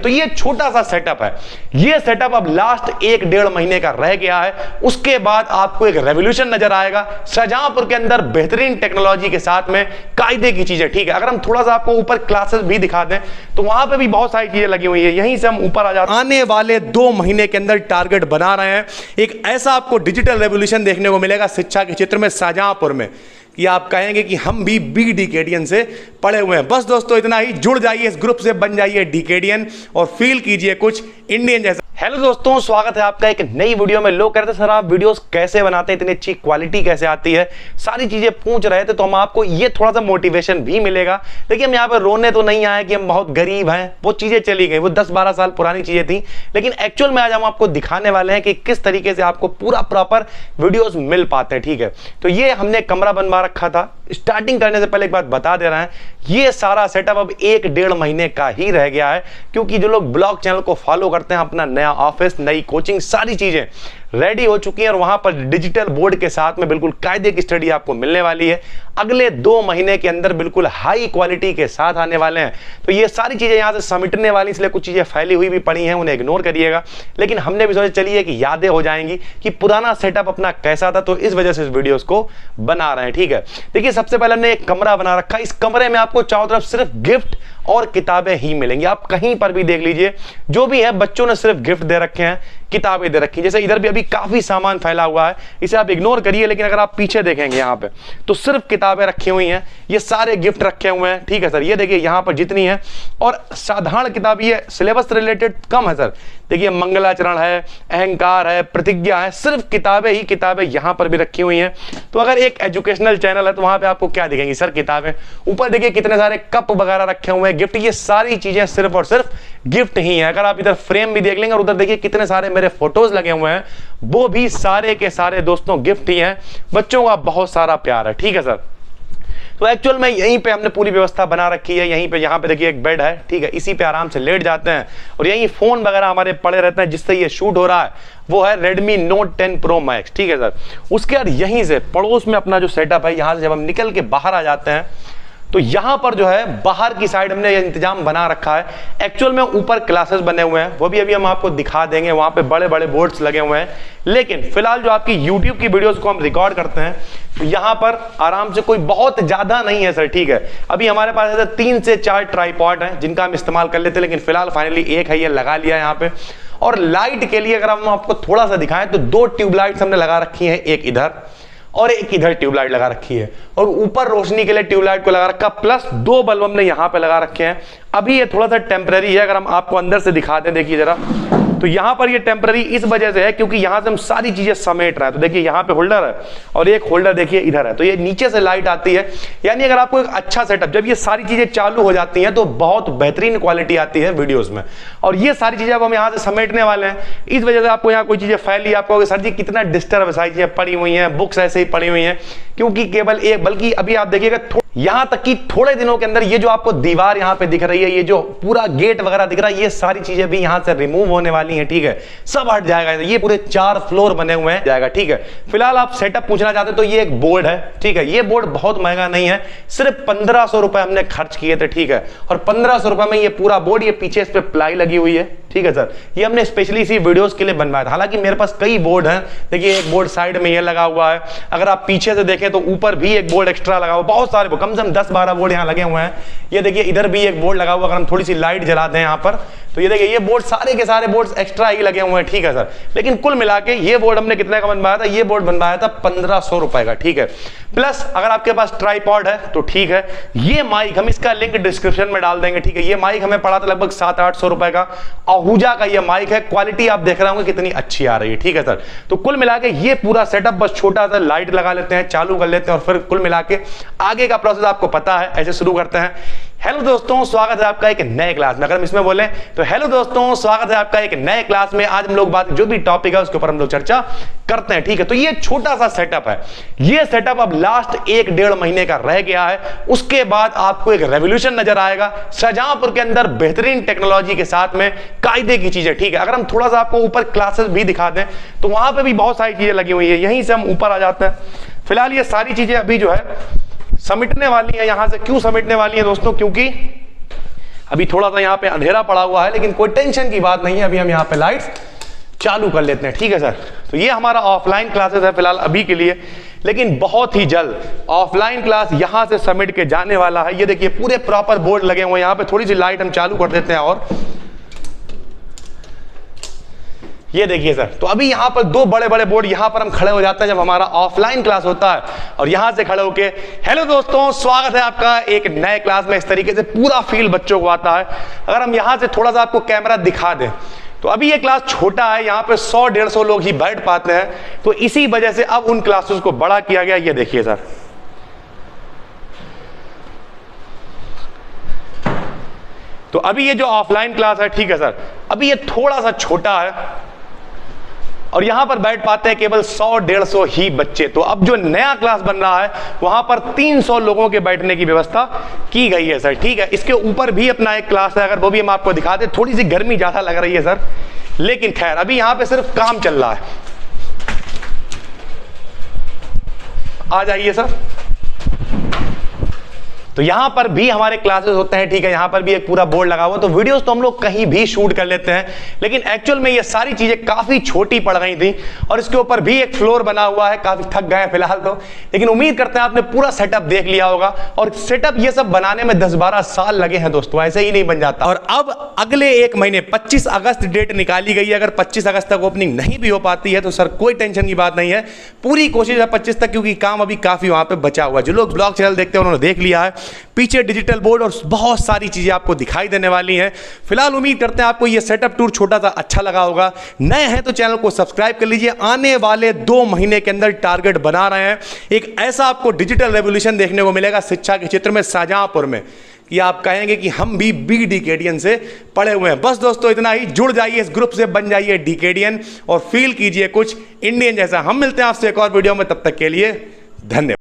तो ये छोटा सा सेटअप है। ये सेटअप अब लास्ट 1-1.5 महीने का रह गया है, उसके बाद आपको एक रेवोल्यूशन नजर आएगा शाहजहांपुर के अंदर बेहतरीन टेक्नोलॉजी के साथ में, कायदे की चीजें। ठीक है, अगर हम थोड़ा सा आपको ऊपर क्लासेस भी दिखा दें तो वहां पे भी बहुत सारी चीजें लगी हुई है। यहीं से हम ऊपर आ जाते हैं। आने वाले 2 महीने के अंदर टारगेट बना रहे हैं, एक ऐसा आपको डिजिटल रेवोल्यूशन देखने को मिलेगा शिक्षा के क्षेत्र में शाहजहांपुर में कि आप कहेंगे कि हम भी डीकेडियन से पढ़े हुए हैं। बस दोस्तों इतना ही, जुड़ जाइए इस ग्रुप से, बन जाइए डीकेडियन और फील कीजिए कुछ इंडियन जैसा। हेलो दोस्तों, स्वागत है आपका एक नई वीडियो में। लोग कहते हैं सर आप वीडियोस कैसे बनाते हैं, इतनी अच्छी क्वालिटी कैसे आती है, सारी चीजें पूछ रहे थे, तो हम आपको ये थोड़ा सा मोटिवेशन भी मिलेगा। देखिए हम यहाँ पे रोने तो नहीं आए कि हम बहुत गरीब हैं, वो चीजें चली गई, वो 10-12 साल पुरानी चीजें थी, लेकिन एक्चुअल में आज हम आपको दिखाने वाले हैं कि किस तरीके से आपको पूरा प्रॉपर वीडियोस मिल पाते हैं। ठीक है, तो ये हमने कमरा बनवा रखा था। स्टार्टिंग करने से पहले एक बात बता दे रहे हैं, ये सारा सेटअप अब 1-1.5 महीने का ही रह गया है, क्योंकि जो लोग ब्लॉग चैनल को फॉलो करते हैं, अपना नया ऑफिस, नई कोचिंग, सारी चीजें रेडी हो चुकी हैं और वहां पर डिजिटल बोर्ड के साथ में बिल्कुल कायदे की स्टडी आपको मिलने वाली है। अगले 2 महीने के अंदर बिल्कुल हाई क्वालिटी के साथ आने वाले हैं। तो ये सारी चीजें यहां से समेटने वाली, इसलिए कुछ चीजें फैली हुई भी पड़ी हैं, उन्हें इग्नोर करिएगा। लेकिन हमने भी सोचा चलिए कि यादें हो जाएंगी कि पुराना सेटअप अपना कैसा था, तो इस वजह से इस वीडियोस को बना रहे हैं। ठीक है, देखिए सबसे पहले हमने एक कमरा बना रखा है। इस कमरे में आपको चारों तरफ सिर्फ गिफ्ट और किताबें ही मिलेंगी। आप कहीं पर भी देख लीजिए, जो भी है बच्चों ने सिर्फ गिफ्ट दे रखे हैं, किताबें दे रखी हैं। जैसे इधर भी अभी काफी सामान फैला हुआ है, इसे आप इग्नोर करिए, लेकिन अगर आप पीछे देखेंगे यहाँ पे तो सिर्फ किताबें रखी हुई हैं, ये सारे गिफ्ट रखे हुए हैं। ठीक है सर, ये देखिए यहाँ पर जितनी है, और साधारण किताब, ये सिलेबस रिलेटेड कम है सर। देखिए मंगलाचरण है, अहंकार है, प्रतिज्ञा है, सिर्फ किताबें ही किताबें यहाँ पर भी रखी हुई हैं। तो अगर एक एजुकेशनल चैनल है तो वहां पे आपको क्या दिखेंगी सर, किताबें। ऊपर देखिए कितने सारे कप वगैरह रखे हुए हैं, गिफ्ट, ये सारी चीजें सिर्फ और सिर्फ गिफ्ट ही है। अगर आप इधर फ्रेम भी देख लेंगे और उधर देखिए कितने सारे मेरे फोटोज लगे हुए हैं, वो भी सारे के सारे दोस्तों गिफ्ट ही हैं। बच्चों का बहुत सारा प्यार है। ठीक है सर, तो एक्चुअल में यहीं पे हमने पूरी व्यवस्था बना रखी है। यहीं पे, यहाँ पे देखिए एक बेड है, ठीक है, इसी पे आराम से लेट जाते हैं और यहीं फोन वगैरह हमारे पड़े रहते हैं, जिससे ये शूट हो रहा है वो है Redmi Note 10 Pro Max। ठीक है सर, उसके बाद यहीं से पड़ोस में अपना जो सेटअप है, यहाँ से जब हम निकल के बाहर आ जाते हैं तो यहां पर जो है बाहर की साइड हमने ये इंतजाम बना रखा है। एक्चुअल में ऊपर क्लासेस बने हुए हैं, वो भी अभी हम आपको दिखा देंगे, वहां पे बड़े बड़े बोर्ड्स लगे हुए हैं। लेकिन फिलहाल जो आपकी YouTube की वीडियोस को हम रिकॉर्ड करते हैं, तो यहां पर आराम से, कोई बहुत ज्यादा नहीं है सर। ठीक है, अभी हमारे पास ऐसे 3 से 4 ट्राइपॉड हैं जिनका हम इस्तेमाल कर लेते हैं, लेकिन फिलहाल फाइनली एक है, ये लगा लिया यहाँ पे। और लाइट के लिए अगर हम आपको थोड़ा सा दिखाएं तो 2 ट्यूबलाइट्स हमने लगा रखी है, एक इधर और एक इधर ट्यूबलाइट लगा रखी है, और ऊपर रोशनी के लिए ट्यूबलाइट को लगा रखा, प्लस 2 बल्ब हमने यहां पे लगा रखे हैं। अभी ये थोड़ा सा टेम्पररी है, अगर हम आपको अंदर से दिखाते हैं, देखिए जरा, तो यहां पर ये टेम्पररी इस वजह से है क्योंकि यहां से हम सारी चीजें समेट रहे हैं। तो देखिए यहां पे होल्डर है और एक होल्डर देखिए इधर है, तो ये नीचे से लाइट आती है। यानी अगर आपको एक अच्छा सेटअप, जब ये सारी चीजें चालू हो जाती हैं तो बहुत बेहतरीन क्वालिटी आती है वीडियोस में। और ये सारी चीजें अब हम यहां से समेटने वाले हैं, इस वजह से आपको यहाँ कोई चीजें फैली, आपको सर जी कितना डिस्टर्ब, सारी चीजें पड़ी हुई हैं, बुक्स ऐसे ही पड़ी हुई हैं, क्योंकि केवल एक, बल्कि अभी आप देखिएगा यहां तक कि थोड़े दिनों के अंदर ये जो आपको दीवार यहां पे दिख रही है, ये जो पूरा गेट वगैरह दिख रहा है, ये सारी चीजें भी यहां से रिमूव होने वाली हैं। ठीक है, सब हट जाएगा, ये पूरे 4 फ्लोर बने हुए हैं जाएगा। ठीक है, फिलहाल आप सेटअप पूछना चाहते हैं तो ये एक बोर्ड है। ठीक है, ये बोर्ड बहुत महंगा नहीं है, सिर्फ 1500 रुपए हमने खर्च किए थे। ठीक है, और 1500 रुपए में ये पूरा बोर्ड, ये पीछे इस पे प्लाई लगी हुई है। ठीक है सर, ये हमने स्पेशली इसी वीडियोस के लिए बनवाया था। हालांकि मेरे पास कई बोर्ड हैं, देखिए एक बोर्ड साइड में ये लगा हुआ है, अगर आप पीछे से देखें तो ऊपर भी एक बोर्ड एक्स्ट्रा लगा हुआ, बहुत सारे, कम से कम 10-12 बोर्ड यहाँ लगे हुए हैं। ये देखिए इधर भी एक बोर्ड लगा हुआ, अगर हम थोड़ी सी लाइट जला दें यहाँ पर तो ये देखिए ये बोर्ड, सारे के सारे बोर्ड्स एक्स्ट्रा ही लगे हुए हैं। ठीक है सर, लेकिन कुल मिला के ये बोर्ड हमने कितने का बनवाया था, ये बोर्ड बनवाया था 1500 रुपए का। ठीक है, प्लस अगर आपके पास ट्राइपॉड है तो ठीक है, ये माइक हम इसका लिंक डिस्क्रिप्शन में डाल देंगे। ठीक है, ये माइक हमें पड़ा था लगभग 700-800 रुपए का, आहूजा का ये माइक है, क्वालिटी आप देख रहे होंगे कितनी अच्छी आ रही है। ठीक है सर, तो कुल मिला के ये पूरा सेटअप, बस छोटा सा लाइट लगा लेते हैं, चालू कर लेते हैं, और फिर कुल मिला के आगे का प्रोसेस आपको पता है, ऐसे शुरू करते हैं। हेलो दोस्तों, स्वागत है आपका एक नए क्लास में। अगर हम इसमें बोले तो हेलो दोस्तों, स्वागत है आपका एक नए क्लास में। आज हम लोग बात, जो भी टॉपिक है उसके ऊपर हम लोग चर्चा करते हैं। ठीक है, तो ये छोटा सा सेटअप है, ये सेटअप अब लास्ट 1-1.5 महीने का रह गया है, उसके बाद आपको एक रेवोल्यूशन नजर आएगा शाहजहांपुर के अंदर बेहतरीन टेक्नोलॉजी के साथ में, कायदे की चीजें। ठीक है, अगर हम थोड़ा सा आपको ऊपर क्लासेस भी दिखा दें तो वहां पर भी बहुत सारी चीजें लगी हुई है। यहीं से हम ऊपर आ जाते हैं। फिलहाल ये सारी चीजें अभी जो है समेटने वाली है। यहां से क्यों समेटने वाली है दोस्तों, क्योंकि अभी थोड़ा सा यहाँ पे अंधेरा पड़ा हुआ है, लेकिन कोई टेंशन की बात नहीं है, अभी हम यहाँ पे लाइट्स चालू कर लेते हैं। ठीक है सर, तो ये हमारा ऑफलाइन क्लासेस है फिलहाल अभी के लिए, लेकिन बहुत ही जल्द ऑफलाइन क्लास यहां से समेट के जाने वाला है। ये देखिए पूरे प्रॉपर बोर्ड लगे हुए हैं। यहाँ पे थोड़ी सी लाइट हम चालू कर देते हैं और ये देखिए सर, तो अभी यहाँ पर दो बड़े बड़े बोर्ड यहाँ पर हम खड़े हो जाते हैं जब हमारा ऑफलाइन क्लास होता है, और यहाँ से खड़े होके हेलो दोस्तों स्वागत है आपका एक नए क्लास में। इस तरीके से पूरा फील बच्चों को आता है। अगर हम यहाँ से थोड़ा सा आपको कैमरा दिखा दें तो अभी ये क्लास छोटा है, यहाँ पे 100-150 लोग ही बैठ पाते हैं, तो इसी वजह से अब उन क्लासेस को बड़ा किया गया। ये देखिए सर, तो अभी ये जो ऑफलाइन क्लास है, ठीक है सर, अभी ये थोड़ा सा छोटा है और यहां पर बैठ पाते हैं केवल 100-150 ही बच्चे। तो अब जो नया क्लास बन रहा है वहां पर 300 लोगों के बैठने की व्यवस्था की गई है सर। ठीक है, इसके ऊपर भी अपना एक क्लास है, अगर वो भी हम आपको दिखा दें। थोड़ी सी गर्मी ज्यादा लग रही है सर, लेकिन खैर अभी यहां पे सिर्फ काम चल रहा है। आ जाइए सर, तो यहां पर भी हमारे क्लासेस होते हैं। ठीक है, यहां पर भी एक पूरा बोर्ड लगा हुआ, तो वीडियोस तो हम लोग कहीं भी शूट कर लेते हैं, लेकिन एक्चुअल में ये सारी चीजें काफी छोटी पड़ गई थी। और इसके ऊपर भी एक फ्लोर बना हुआ है, काफी थक गए फिलहाल तो, लेकिन उम्मीद करते हैं आपने पूरा सेटअप देख लिया होगा। और सेटअप ये सब बनाने में 10-12 साल लगे हैं दोस्तों, ऐसे ही नहीं बन जाता। और अब अगले एक महीने 25 अगस्त डेट निकाली गई है। अगर 25 अगस्त तक ओपनिंग नहीं भी हो पाती है तो सर कोई टेंशन की बात नहीं है, पूरी कोशिश है 25 तक, क्योंकि काम अभी काफी वहां पे बचा हुआ है। जो लोग ब्लॉग चैनल देखते हैं उन्होंने देख लिया है, पीछे डिजिटल बोर्ड और बहुत सारी चीजें आपको दिखाई देने वाली हैं। फिलहाल उम्मीद करते हैं आपको यह सेटअप टूर छोटा सा अच्छा लगा होगा। नए हैं तो चैनल को सब्सक्राइब कर लीजिए। आने वाले 2 महीने के अंदर टारगेट बना रहे हैं, एक ऐसा आपको डिजिटल रेवोल्यूशन देखने को मिलेगा शिक्षा के क्षेत्र में शाहजहांपुर में कि आप कहेंगे कि हम भी बिग डीकेडियन से पढ़े हुए हैं। बस दोस्तों इतना ही, जुड़ जाइए इस ग्रुप से, बन जाइए डीकेडियन और फील कीजिए कुछ इंडियन जैसा। हम मिलते हैं आपसे एक और वीडियो में, तब तक के लिए धन्यवाद।